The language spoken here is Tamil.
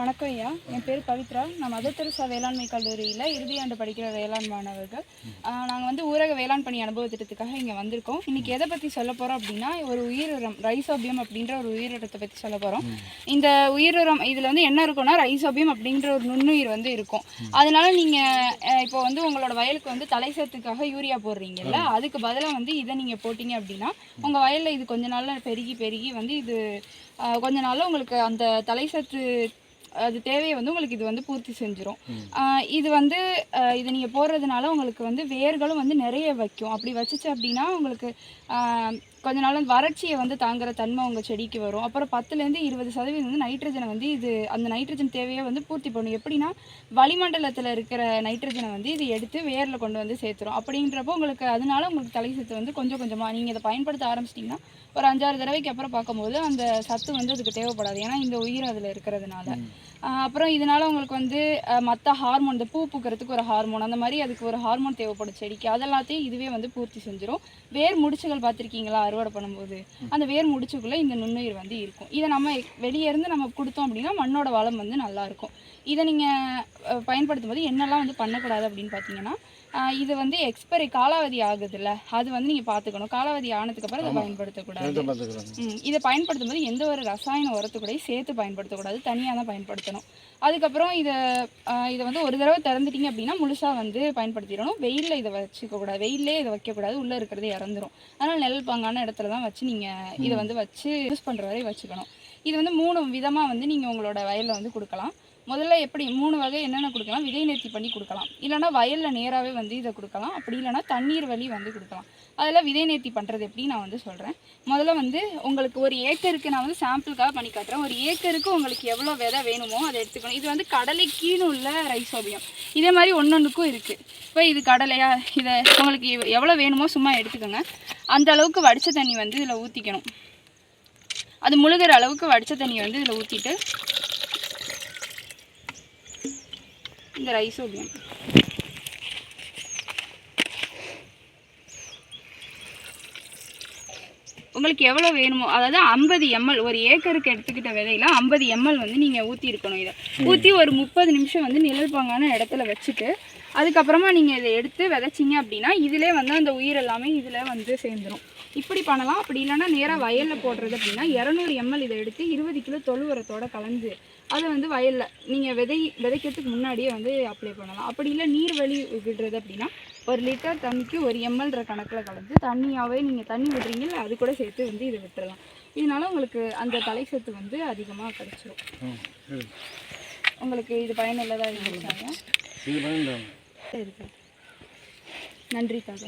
வணக்கம் ஐயா, என் பேர் பவித்ரா. நான் மதர் தெரசா வேளாண்மை கல்லூரியில் இறுதி ஆண்டு படிக்கிற வேளாண் மாணவர்கள். நாங்கள் வந்து ஊரக வேளாண் பணி அனுபவ திட்டத்துக்காக இங்கே வந்திருக்கோம். இன்றைக்கி எதை பற்றி சொல்ல போகிறோம் அப்படின்னா, ஒரு உயிரினம் ரைசோபியம் அப்படின்ற ஒரு உயிரினத்தை பற்றி சொல்ல போகிறோம். இந்த உயிரினம் இதில் வந்து என்ன இருக்குன்னா, ரைசோபியம் அப்படின்ற ஒரு நுண்ணுயிர் வந்து இருக்கும். அதனால நீங்கள் இப்போ வந்து உங்களோட வயலுக்கு வந்து தலை சத்துக்காக யூரியா போடுறீங்கல்ல, அதுக்கு பதிலாக வந்து இதை நீங்கள் போட்டிங்க அப்படின்னா உங்கள் வயலில் இது கொஞ்ச நாளில் பெருகி வந்து இது கொஞ்ச நாளில் உங்களுக்கு அந்த தலை சத்து அது தேவையை வந்து உங்களுக்கு இது வந்து பூர்த்தி செஞ்சிடும். இது வந்து இதை நீங்கள் போடுறதுனால உங்களுக்கு வந்து வேர்களும் வந்து நிறைய வைக்கும். அப்படி வச்சுச்சு அப்படின்னா உங்களுக்கு கொஞ்ச நாள் வறட்சியை வந்து தாங்குகிற தன்மை உங்கள் செடிக்கு வரும். அப்புறம் 10லேருந்து 20% வந்து நைட்ரஜனை வந்து இது அந்த நைட்ரஜன் தேவையை வந்து பூர்த்தி பண்ணும். எப்படின்னா வளிமண்டலத்தில் இருக்கிற நைட்ரஜனை வந்து இது எடுத்து வேரில் கொண்டு வந்து சேர்த்துரும். அப்படின்றப்போ உங்களுக்கு அதனால உங்களுக்கு தலை சத்து வந்து கொஞ்சம் கொஞ்சமாக நீங்கள் இதை பயன்படுத்த ஆரம்பிச்சிட்டிங்கன்னா ஒரு 5-6 தடவைக்கு அப்புறம் பார்க்கும்போது அந்த சத்து வந்து அதுக்கு தேவைப்படாது. ஏன்னா இந்த உயிர் அதில் இருக்கிறதுனால. அப்புறம் இதனால் உங்களுக்கு வந்து மற்ற ஹார்மோன், இந்த பூ பூக்கிறதுக்கு ஒரு ஹார்மோன், அந்த மாதிரி அதுக்கு ஒரு ஹார்மோன் தேவைப்படும் செடிக்கு. அதெல்லாத்தையும் இதுவே வந்து பூர்த்தி செஞ்சிடும். வேர் முடிச்சுகள் பார்த்துருக்கீங்களா அறுவடை பண்ணும்போது? அந்த வேர் முடிச்சுக்குள்ளே இந்த நுண்ணுயிர் வந்து இருக்கும். இதை நம்ம வெளியே இருந்து நம்ம கொடுத்தோம் அப்படின்னா மண்ணோட வளம் வந்து நல்லாயிருக்கும். இதை நீங்கள் பயன்படுத்தும் போது என்னெல்லாம் வந்து பண்ணக்கூடாது அப்படின்னு பார்த்தீங்கன்னா, இது வந்து காலாவதி ஆகுதுல்ல, அது வந்து நீங்கள் பார்த்துக்கணும். காலாவதி ஆனதுக்கப்புறம் இதை பயன்படுத்தக்கூடாது. இதை பயன்படுத்தும் போது எந்த ஒரு ரசாயன உரத்துக்கூடையும் சேர்த்து பயன்படுத்தக்கூடாது, தனியாக தான் பயன்படுத்தணும். அதுக்கப்புறம் இதை வந்து ஒரு தடவை திறந்துட்டிங்க அப்படின்னா முழுசாக வந்து பயன்படுத்திடணும். வெயிலில் இதை வச்சுக்கக்கூடாது, வெயிலே இதை வைக்கக்கூடாது, உள்ளே இருக்கிறது இறந்துடும். அதனால் நெல் பாங்கான இடத்துல தான் வச்சு நீங்கள் இதை வந்து வச்சு யூஸ் பண்ணுற வரை வச்சுக்கணும். இது வந்து 3 விதமாக வந்து நீங்கள் உங்களோட வயலில் வந்து கொடுக்கலாம். முதல்ல எப்படி 3 வகை என்னென்ன கொடுக்கலாம்? விதை நேர்த்தி பண்ணி கொடுக்கலாம், இல்லைனா வயலில் நேராகவே வந்து இதை கொடுக்கலாம், அப்படி இல்லைனா தண்ணீர் வழி வந்து கொடுக்கலாம். அதில் விதை நேர்த்தி பண்ணுறது எப்படி நான் வந்து சொல்கிறேன். முதல்ல வந்து உங்களுக்கு ஒரு ஏக்கருக்கு நான் வந்து சாம்பிளுக்காக பண்ணி காட்டுறேன். ஒரு ஏக்கருக்கு உங்களுக்கு எவ்வளோ விதை வேணுமோ அதை எடுத்துக்கணும். இது வந்து கடலை கீழே உள்ள ரைசோபியம். இதே மாதிரி ஒன்றொன்றுக்கும் இருக்குது. இப்போ இது கடலையா, இதை உங்களுக்கு எவ்வளோ வேணுமோ சும்மா எடுத்துக்கோங்க. அந்த அளவுக்கு வடித்த தண்ணி வந்து இதில் ஊற்றிக்கணும். அது முழுகிற அளவுக்கு வடித்த தண்ணி வந்து இதில் ஊற்றிட்டு இந்த ரைசோபியம் உங்களுக்கு எவ்வளோ வேணுமோ, அதாவது 50 ml, ஒரு ஏக்கருக்கு எடுத்துக்கிட்ட விதையில 50 ml வந்து நீங்கள் ஊற்றிருக்கணும். இதை ஊற்றி ஒரு 30 நிமிஷம் வந்து நிழல் பாங்கான இடத்துல வச்சுட்டு அதுக்கப்புறமா நீங்கள் இதை எடுத்து விதைச்சிங்க அப்படின்னா இதிலே வந்து அந்த உயிர் எல்லாமே இதில் வந்து சேர்ந்துடும். இப்படி பண்ணலாம். அப்படி இல்லைன்னா நேராக வயலில் போடுறது அப்படின்னா 200 ml இதை எடுத்து 20 கிலோ தொழு உரத்தோடு கலந்து அதை வந்து வயலில் நீங்கள் விதைக்கிறதுக்கு முன்னாடியே வந்து அப்ளை பண்ணலாம். அப்படி இல்லை நீர் வழி விடுறது அப்படின்னா 1 லிட்டர் தண்ணிக்கு 1 ml கணக்கில் கலந்து தண்ணியாகவே நீங்கள் தண்ணி விடுறீங்கல்ல, அது கூட சேர்த்து வந்து இதை விட்டுறலாம். இதனால உங்களுக்கு அந்த தலை சத்து வந்து அதிகமாக கிடைச்சிரும். உங்களுக்கு இது பயனுள்ளதாக இருந்துச்சாங்க? இருக்கு. நன்றிக்காக.